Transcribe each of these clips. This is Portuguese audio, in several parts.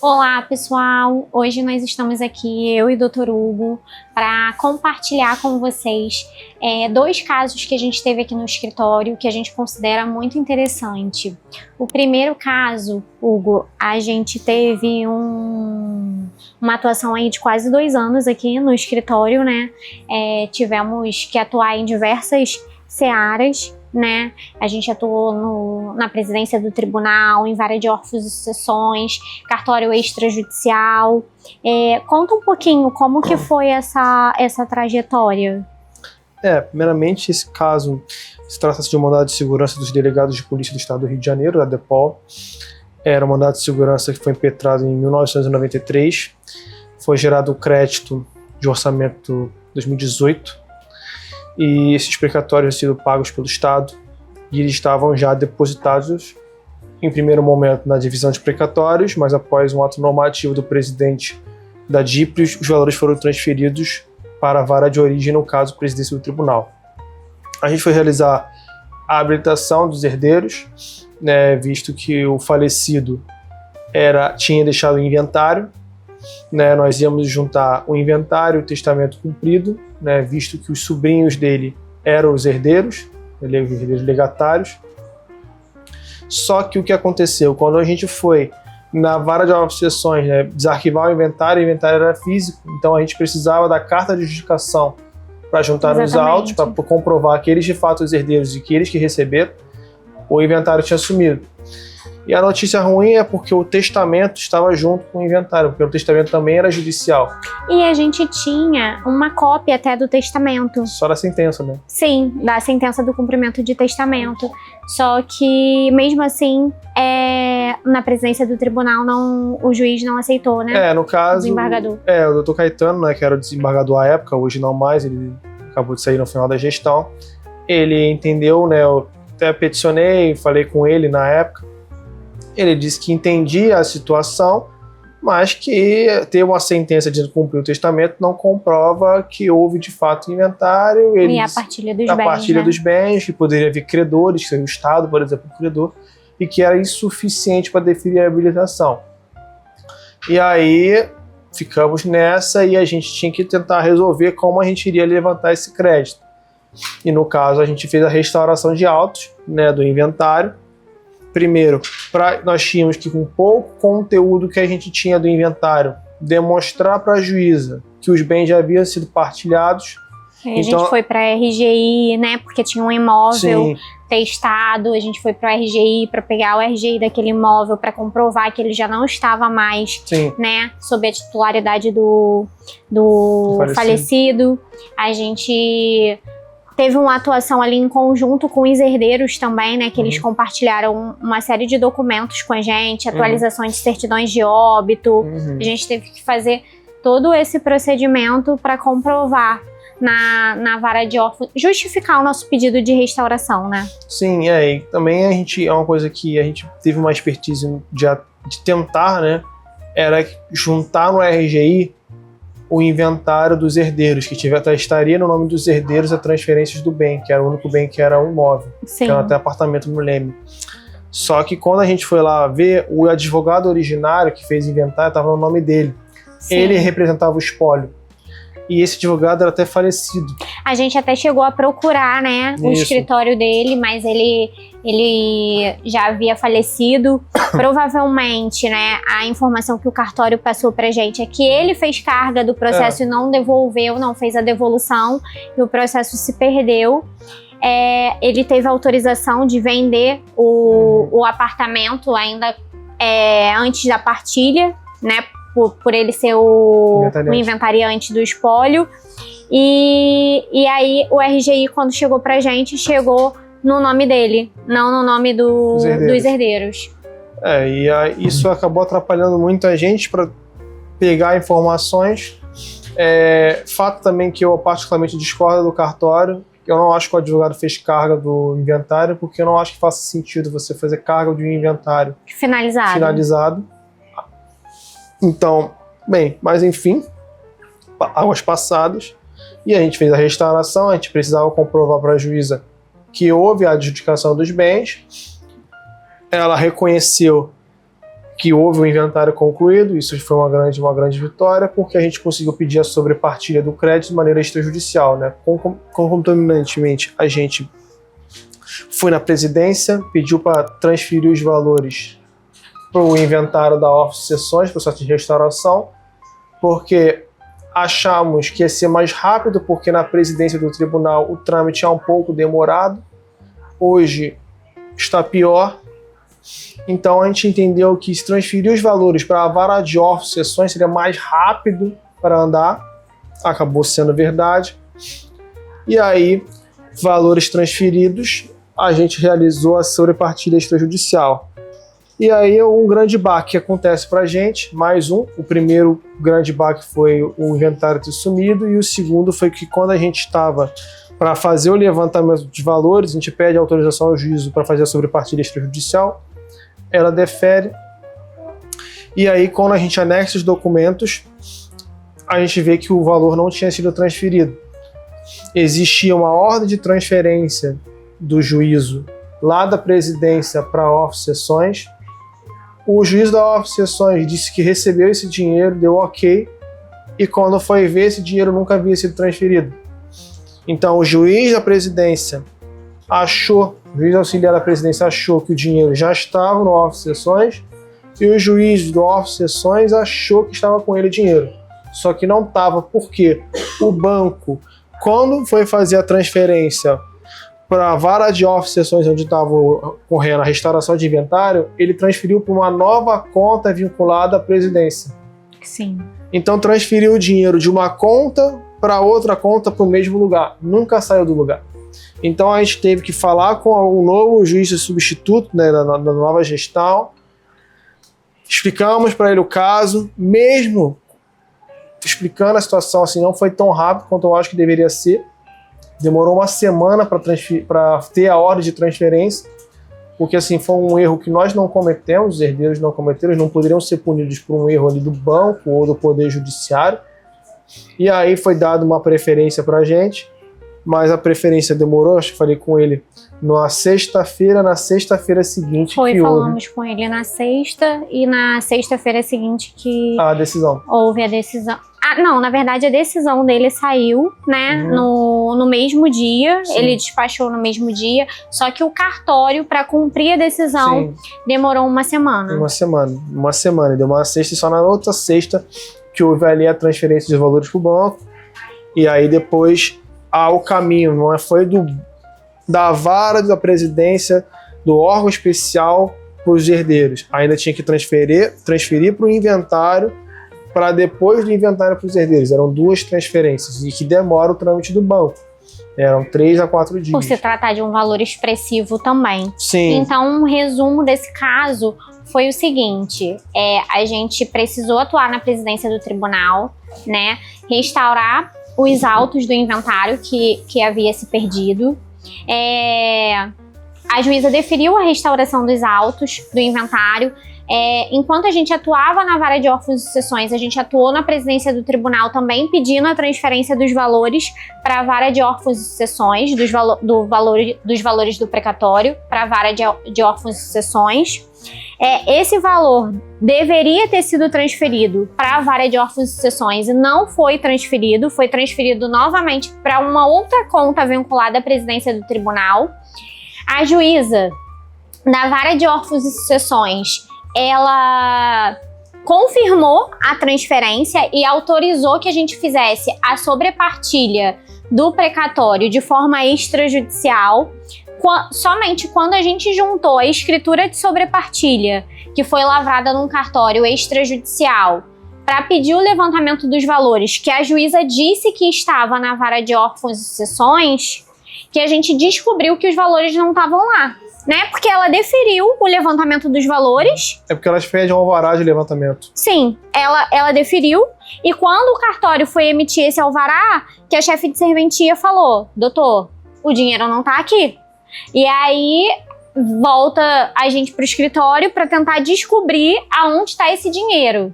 Olá, pessoal! Hoje nós estamos aqui, eu e o Dr. Hugo, para compartilhar com vocês dois casos que a gente teve aqui no escritório que a gente considera muito interessante. O primeiro caso, Hugo, a gente teve uma atuação aí de quase 2 anos aqui no escritório, né? Tivemos que atuar em diversas searas, né? A gente atuou na presidência do tribunal, em vara de órfãos e sucessões, cartório extrajudicial. Conta um pouquinho como que foi essa trajetória. Primeiramente, esse caso se trata-se de um mandado de segurança dos delegados de polícia do estado do Rio de Janeiro, da DEPOL. Era um mandado de segurança que foi impetrado em 1993. Foi gerado o crédito de orçamento 2018. E esses precatórios tinham sido pagos pelo Estado e eles estavam já depositados em primeiro momento na divisão de precatórios, mas após um ato normativo do presidente da DIPRES, os valores foram transferidos para a vara de origem, no caso, presidência do tribunal. A gente foi realizar a habilitação dos herdeiros, né, visto que o falecido tinha deixado o inventário, né, nós íamos juntar o inventário e o testamento cumprido, né, visto que os sobrinhos dele eram os herdeiros legatários. Só que o que aconteceu? Quando a gente foi na vara de obsessões, né, desarquivar o inventário era físico, então a gente precisava da carta de justificação para juntar os autos, para comprovar que eles de fato os herdeiros e que eles que receberam, o inventário tinha sumido. E a notícia ruim é porque o testamento estava junto com o inventário, porque o testamento também era judicial. E a gente tinha uma cópia até do testamento. Só da sentença, né? Sim, da sentença do cumprimento de testamento. Só que, mesmo assim, na presidência do tribunal, o juiz não aceitou, né? No caso, o desembargador. O doutor Caetano, né, que era o desembargador à época, hoje não mais, ele acabou de sair no final da gestão. Ele entendeu, né, eu até peticionei, falei com ele na época. Ele disse que entendia a situação, mas que ter uma sentença de cumprir o testamento não comprova que houve de fato inventário. E a partilha dos bens. A partilha dos bens, que poderia haver credores, que seria o Estado, por exemplo, o credor, e que era insuficiente para definir a habilitação. E aí ficamos nessa e a gente tinha que tentar resolver como a gente iria levantar esse crédito. E no caso a gente fez a restauração de autos, né, do inventário. Primeiro, nós tínhamos que, com pouco conteúdo que a gente tinha do inventário, demonstrar para a juíza que os bens já haviam sido partilhados. A gente foi para a RGI, né, porque tinha um imóvel testado, a gente foi para o RGI para pegar o RGI daquele imóvel para comprovar que ele já não estava mais, né, sob a titularidade do falecido. A gente teve uma atuação ali em conjunto com os herdeiros também, né, que eles compartilharam uma série de documentos com a gente, atualizações de certidões de óbito. A gente teve que fazer todo esse procedimento para comprovar na vara de órfãos, justificar o nosso pedido de restauração, né? Sim, e também é uma coisa que a gente teve uma expertise de tentar, né, era juntar no RGI o inventário dos herdeiros, que estaria no nome dos herdeiros a transferências do bem, que era o único bem que era um imóvel, que era até apartamento no Leme. Só que quando a gente foi lá ver, o advogado originário que fez o inventário estava no nome dele. Ele representava o espólio. E esse advogado era até falecido. A gente até chegou a procurar, né, o escritório dele, mas ele já havia falecido. Provavelmente, né, a informação que o cartório passou pra gente é que ele fez carga do processo e não devolveu, não fez a devolução, e o processo se perdeu. Ele teve autorização de vender o apartamento ainda antes da partilha, né, por ele ser o inventariante do espólio. E aí o RGI, quando chegou pra gente, chegou no nome dele, não no nome dos herdeiros. Isso acabou atrapalhando muito a gente para pegar informações. Fato também que eu particularmente discordo do cartório. Eu não acho que o advogado fez carga do inventário, porque eu não acho que faça sentido você fazer carga de um inventário finalizado. Então, mas enfim, águas passadas, e a gente fez a restauração. A gente precisava comprovar para a juíza que houve a adjudicação dos bens. Ela reconheceu que houve um inventário concluído. Isso foi uma grande vitória, porque a gente conseguiu pedir a sobrepartilha do crédito de maneira extrajudicial, né? Concomitantemente, a gente foi na presidência, pediu para transferir os valores para o inventário da Office Sessões, processo de restauração, porque achamos que ia ser mais rápido, porque na presidência do tribunal o trâmite é um pouco demorado. Hoje está pior. Então a gente entendeu que se transferir os valores para a vara de Office Sessões seria mais rápido para andar. Acabou sendo verdade. E aí, valores transferidos, a gente realizou a sobrepartilha extrajudicial. E aí um grande baque acontece para a gente, mais um. O primeiro grande baque foi o inventário ter sumido, e o segundo foi que quando a gente estava para fazer o levantamento de valores, a gente pede autorização ao juízo para fazer a sobrepartilha extrajudicial, ela defere, e aí quando a gente anexa os documentos, a gente vê que o valor não tinha sido transferido. Existia uma ordem de transferência do juízo lá da presidência para a Office Sessões. O juiz da Office Sessões disse que recebeu esse dinheiro, deu ok, e quando foi ver, esse dinheiro nunca havia sido transferido. Então o juiz da presidência achou, o juiz auxiliar da presidência achou que o dinheiro já estava no Office Sessões, e o juiz do Office Sessões achou que estava com ele o dinheiro. Só que não estava, porque o banco, quando foi fazer a transferência para a vara de Office Sessões, onde estava ocorrendo a restauração de inventário, ele transferiu para uma nova conta vinculada à presidência. Sim. Então transferiu o dinheiro de uma conta para outra conta para o mesmo lugar. Nunca saiu do lugar. Então a gente teve que falar com o novo juiz substituto, né, da nova gestão. Explicamos para ele o caso, mesmo explicando a situação, assim, não foi tão rápido quanto eu acho que deveria ser. Demorou uma semana para ter a ordem de transferência, porque assim, foi um erro que nós não cometemos, os herdeiros não cometeram, eles não poderiam ser punidos por um erro ali do banco ou do Poder Judiciário. E aí foi dada uma preferência para a gente, mas a preferência demorou, acho que falei com ele na sexta-feira seguinte. Falamos com ele na sexta, e na sexta-feira seguinte que a decisão. Houve a decisão. Não, na verdade a decisão dele saiu, né, no mesmo dia. Sim. Ele despachou no mesmo dia, só que o cartório, para cumprir a decisão, sim, demorou uma semana. Uma semana, deu uma sexta, e só na outra sexta que houve ali a transferência de valores para o banco, e aí depois o caminho não foi da vara da presidência, do órgão especial para os herdeiros. Ainda tinha que transferir para o inventário, para depois do inventário para os herdeiros. Eram 2 transferências, e que demora o trâmite do banco. Eram 3 a 4 dias. Por se tratar de um valor expressivo também. Sim. Então, um resumo desse caso foi o seguinte: a gente precisou atuar na presidência do tribunal, né, restaurar os autos do inventário que havia se perdido. A juíza deferiu a restauração dos autos do inventário. Enquanto a gente atuava na vara de órfãos e sucessões, a gente atuou na presidência do tribunal também pedindo a transferência dos valores para a vara de órfãos e sucessões, dos valores do precatório para a vara de órfãos e sucessões. Esse valor deveria ter sido transferido para a vara de órfãos e sucessões e não foi transferido novamente para uma outra conta vinculada à presidência do tribunal. A juíza da vara de órfãos e sucessões, ela confirmou a transferência e autorizou que a gente fizesse a sobrepartilha do precatório de forma extrajudicial, somente quando a gente juntou a escritura de sobrepartilha, que foi lavrada num cartório extrajudicial, para pedir o levantamento dos valores que a juíza disse que estava na vara de órfãos e sucessões, que a gente descobriu que os valores não estavam lá, né? Porque ela deferiu o levantamento dos valores. É porque elas pedem um alvará de levantamento. Sim, ela deferiu, e quando o cartório foi emitir esse alvará, que a chefe de serventia falou: doutor, o dinheiro não tá aqui. E aí volta a gente pro escritório para tentar descobrir aonde está esse dinheiro.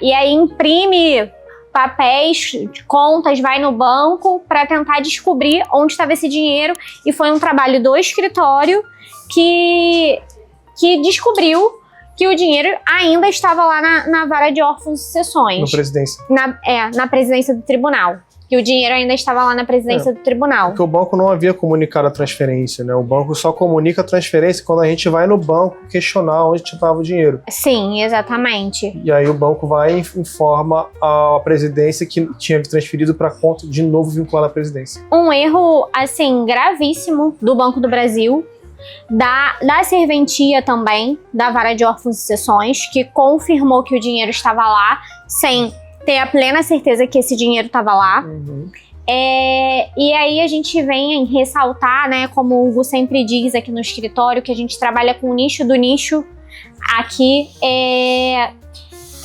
E aí imprime papéis, contas, vai no banco para tentar descobrir onde estava esse dinheiro, e foi um trabalho do escritório que descobriu que o dinheiro ainda estava lá na vara de órfãos e sucessões. Na presidência. Na presidência do tribunal. Que o dinheiro ainda estava lá na presidência do tribunal. Porque o banco não havia comunicado a transferência, né? O banco só comunica a transferência quando a gente vai no banco questionar onde estava o dinheiro. Sim, exatamente. E aí o banco vai e informa a presidência que tinha transferido para conta de novo vinculada à presidência. Um erro, assim, gravíssimo do Banco do Brasil, da serventia também, da vara de órfãos e sucessões, que confirmou que o dinheiro estava lá, sem ter a plena certeza que esse dinheiro estava lá. E aí a gente vem ressaltar, né, como o Hugo sempre diz aqui no escritório, que a gente trabalha com o nicho do nicho aqui,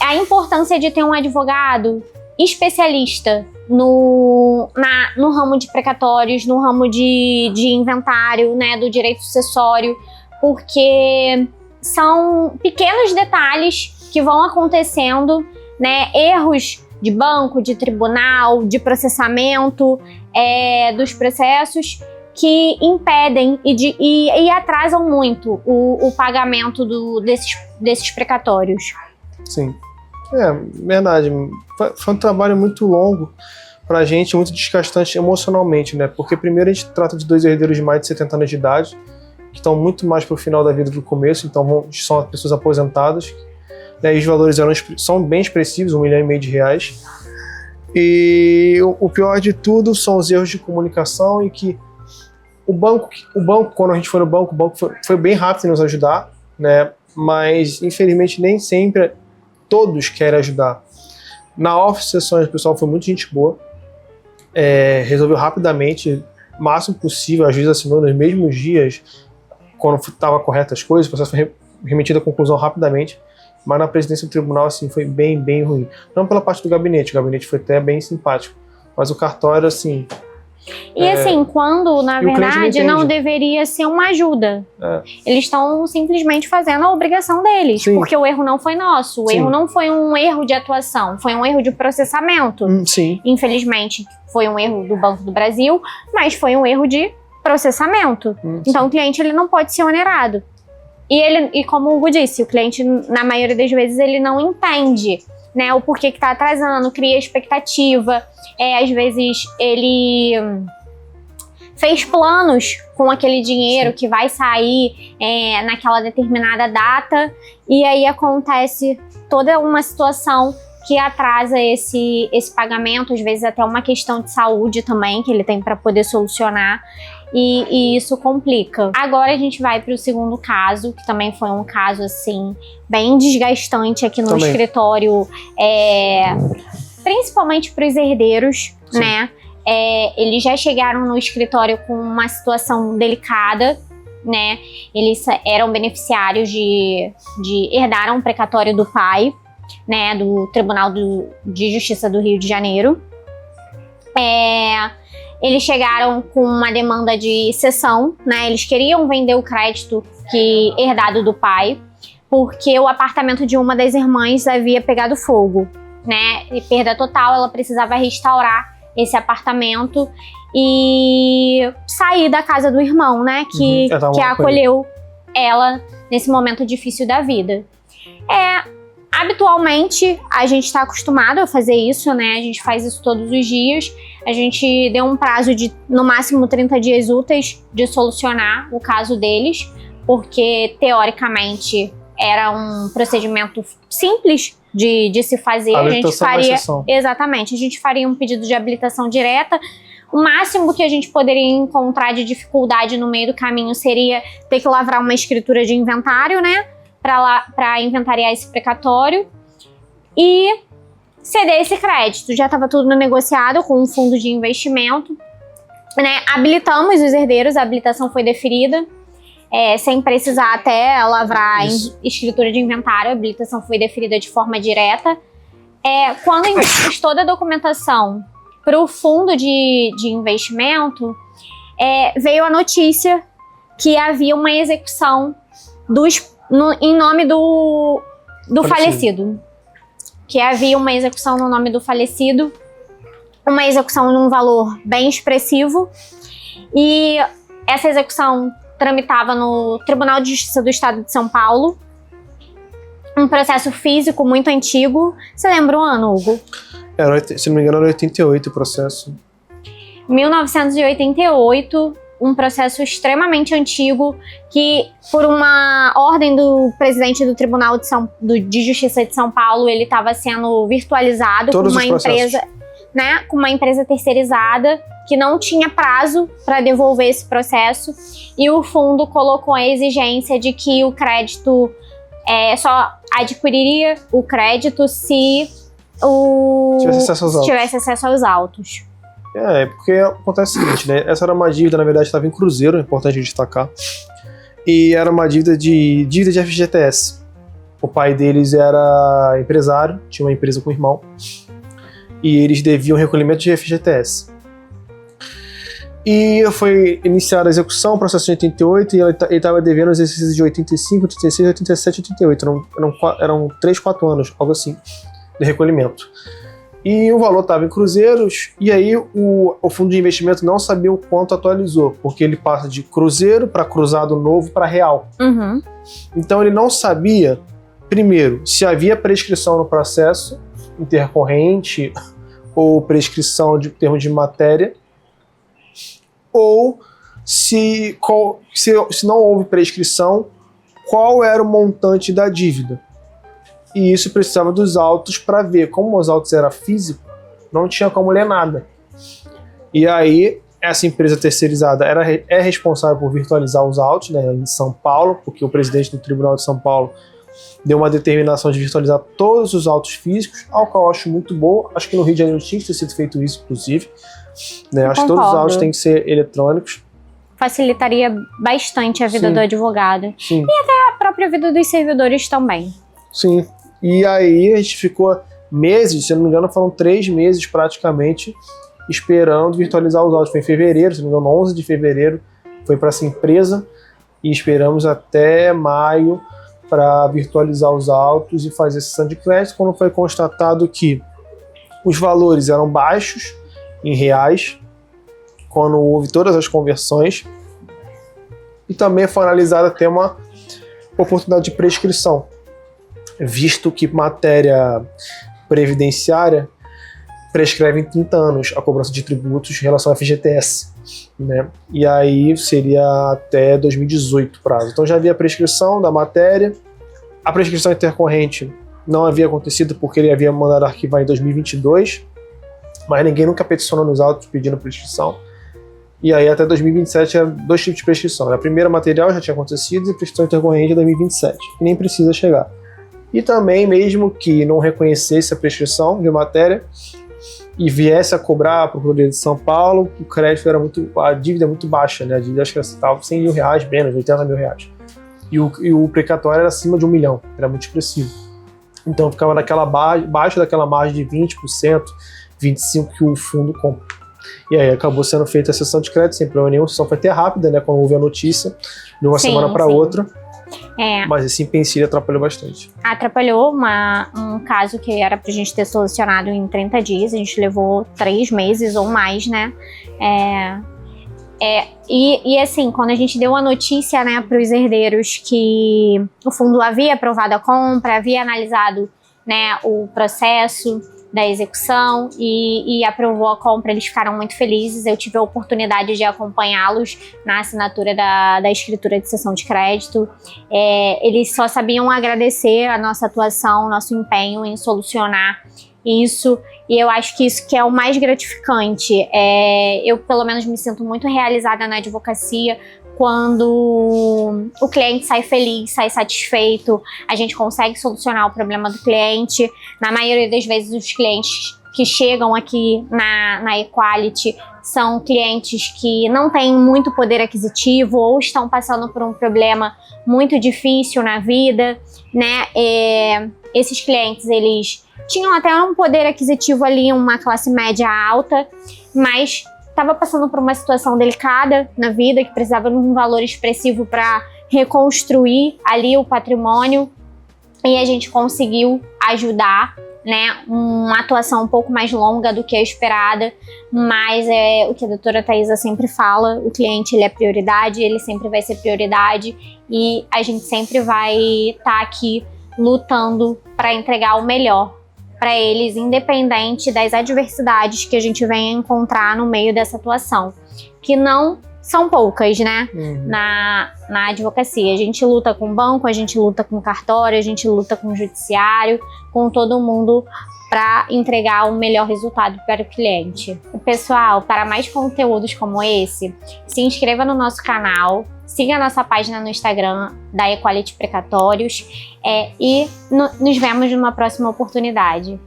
a importância de ter um advogado especialista no ramo de precatórios, no ramo de inventário, né, do direito sucessório, porque são pequenos detalhes que vão acontecendo, né, erros de banco, de tribunal, de processamento dos processos que impedem e atrasam muito o pagamento desses precatórios. Sim, verdade. Foi um trabalho muito longo pra gente, muito desgastante emocionalmente, né? Porque primeiro a gente trata de 2 herdeiros de mais de 70 anos de idade, que estão muito mais pro final da vida do que o começo, então são pessoas aposentadas. E os valores são bem expressivos, R$1,5 milhão. E o pior de tudo são os erros de comunicação e que o banco, quando a gente foi no banco, o banco foi bem rápido em nos ajudar, né? Mas infelizmente nem sempre todos querem ajudar. Na office sessões o pessoal foi muito gente boa, resolveu rapidamente, o máximo possível, às vezes assinou nos mesmos dias, quando estava corretas as coisas, o processo foi remetido à conclusão rapidamente. Mas na presidência do tribunal, assim, foi bem, bem ruim. Não pela parte do gabinete, o gabinete foi até bem simpático. Mas o cartório, assim... E assim, quando, na verdade, não deveria ser uma ajuda. Eles estão simplesmente fazendo a obrigação deles. Sim. Porque o erro não foi nosso. O erro não foi um erro de atuação, foi um erro de processamento. Sim. Infelizmente, foi um erro do Banco do Brasil, mas foi um erro de processamento. Então, o cliente ele não pode ser onerado. E como o Hugo disse, o cliente, na maioria das vezes, ele não entende, né, o porquê que está atrasando, cria expectativa. Às vezes, ele fez planos com aquele dinheiro que vai sair naquela determinada data, e aí acontece toda uma situação que atrasa esse pagamento, às vezes até uma questão de saúde também, que ele tem para poder solucionar. E isso complica. Agora a gente vai para o segundo caso, que também foi um caso assim bem desgastante aqui no escritório, principalmente para os herdeiros, né? Eles já chegaram no escritório com uma situação delicada, né? Eles eram beneficiários herdaram um precatório do pai, né? Do Tribunal de Justiça do Rio de Janeiro. Eles chegaram com uma demanda de cessão, né? Eles queriam vender o crédito herdado do pai, porque o apartamento de uma das irmãs havia pegado fogo, né? E perda total, ela precisava restaurar esse apartamento e sair da casa do irmão, né? Que acolheu ela nesse momento difícil da vida. Habitualmente, a gente está acostumado a fazer isso, né? A gente faz isso todos os dias. A gente deu um prazo de, no máximo, 30 dias úteis de solucionar o caso deles, porque, teoricamente, era um procedimento simples de se fazer. A gente faria, exatamente, a gente faria um pedido de habilitação direta. O máximo que a gente poderia encontrar de dificuldade no meio do caminho seria ter que lavrar uma escritura de inventário, né? Para inventariar esse precatório e ceder esse crédito. Já estava tudo negociado com um fundo de investimento, né? Habilitamos os herdeiros, a habilitação foi deferida, sem precisar até lavrar escritura de inventário, a habilitação foi deferida de forma direta. Quando enviamos toda a documentação para o fundo de investimento, veio a notícia que havia uma execução em nome do falecido. Que havia uma execução no nome do falecido, uma execução num valor bem expressivo, e essa execução tramitava no Tribunal de Justiça do Estado de São Paulo, Um processo físico muito antigo. Você lembra o ano, Hugo? Se não me engano, era 88 o processo. 1988, um processo extremamente antigo que, por uma ordem do presidente do Tribunal de Justiça de São Paulo, ele estava sendo virtualizado com uma empresa, né, com uma empresa terceirizada que não tinha prazo para devolver esse processo, e o fundo colocou a exigência de que o crédito só adquiriria o crédito se tivesse acesso aos autos. Porque acontece o seguinte, né? Essa era uma dívida, na verdade, estava em cruzeiro, é importante destacar. E era uma dívida de FGTS. O pai deles era empresário, tinha uma empresa com o irmão, e eles deviam recolhimento de FGTS. E foi iniciada a execução, processo de 88, e ele estava devendo os exercícios de 85, 86, 87 e 88. Eram 3, 4 anos, algo assim, de recolhimento. E o valor estava em cruzeiros, e aí o fundo de investimento não sabia o quanto atualizou, porque ele passa de cruzeiro para cruzado novo para real. Uhum. Então ele não sabia, primeiro, se havia prescrição no processo intercorrente ou prescrição de termos de matéria, ou se não houve prescrição, qual era o montante da dívida. E isso precisava dos autos para ver. Como os autos eram físicos, não tinha como ler nada. E aí, essa empresa terceirizada é responsável por virtualizar os autos, né, em São Paulo, porque o presidente do Tribunal de São Paulo deu uma determinação de virtualizar todos os autos físicos, ao qual eu acho muito bom. Acho que no Rio de Janeiro tinha que ter sido feito isso, inclusive. Né? Acho que todos os autos têm que ser eletrônicos. Facilitaria bastante a vida do advogado. Sim. E até a própria vida dos servidores também. Sim. E aí a gente ficou meses, se não me engano foram 3 meses praticamente, esperando virtualizar os autos. Foi em fevereiro, se não me engano, 11 de fevereiro, foi para essa empresa, e esperamos até maio para virtualizar os autos e fazer a sessão de crédito, quando foi constatado que os valores eram baixos em reais, quando houve todas as conversões, e também foi analisada até uma oportunidade de prescrição, visto que matéria previdenciária prescreve em 30 anos a cobrança de tributos em relação ao FGTS, né? E aí seria até 2018 o prazo. Então já havia prescrição da matéria. A prescrição intercorrente não havia acontecido porque ele havia mandado arquivar em 2022, mas ninguém nunca peticionou nos autos pedindo prescrição. E aí até 2027 eram 2 tipos de prescrição. A primeira, material, já tinha acontecido, e a prescrição intercorrente em 2027, que nem precisa chegar. E também, mesmo que não reconhecesse a prescrição de matéria e viesse a cobrar a Procuradoria de São Paulo, o crédito era a dívida é muito baixa, né? A dívida acho que estava 100 mil reais, menos, 80 mil reais. E o precatório era acima de 1 milhão, era muito expressivo. Então ficava baixo daquela margem de 20%, 25% que o fundo compra. E aí acabou sendo feita a sessão de crédito sem problema nenhum. A sessão foi até rápida, né? Quando houve a notícia, de uma semana para outra. Mas esse empecilho atrapalhou bastante. Atrapalhou um caso que era pra gente ter solucionado em 30 dias. A gente levou 3 meses ou mais, né? E assim, quando a gente deu a notícia, né, para os herdeiros que o fundo havia aprovado a compra, havia analisado, né, o processo da execução e aprovou a compra, eles ficaram muito felizes. Eu tive a oportunidade de acompanhá-los na assinatura da escritura de cessão de crédito. Eles só sabiam agradecer a nossa atuação, nosso empenho em solucionar isso, e eu acho que isso que é o mais gratificante. Eu, pelo menos, me sinto muito realizada na advocacia quando o cliente sai feliz, sai satisfeito, a gente consegue solucionar o problema do cliente. Na maioria das vezes, os clientes que chegam aqui na Equality são clientes que não têm muito poder aquisitivo ou estão passando por um problema muito difícil na vida, né? Esses clientes, eles tinham até um poder aquisitivo ali, uma classe média alta, mas estava passando por uma situação delicada na vida, que precisava de um valor expressivo para reconstruir ali o patrimônio, e a gente conseguiu ajudar, né, uma atuação um pouco mais longa do que a esperada, mas o que a doutora Thaisa sempre fala, o cliente ele é prioridade, ele sempre vai ser prioridade, e a gente sempre vai estar aqui lutando para entregar o melhor para eles, independente das adversidades que a gente venha encontrar no meio dessa atuação, que não são poucas, né? Na advocacia. A gente luta com o banco, a gente luta com o cartório, a gente luta com o judiciário, com todo mundo para entregar o melhor resultado para o cliente. Pessoal, para mais conteúdos como esse, se inscreva no nosso canal, siga a nossa página no Instagram da Equality Precatórios e nos vemos numa próxima oportunidade.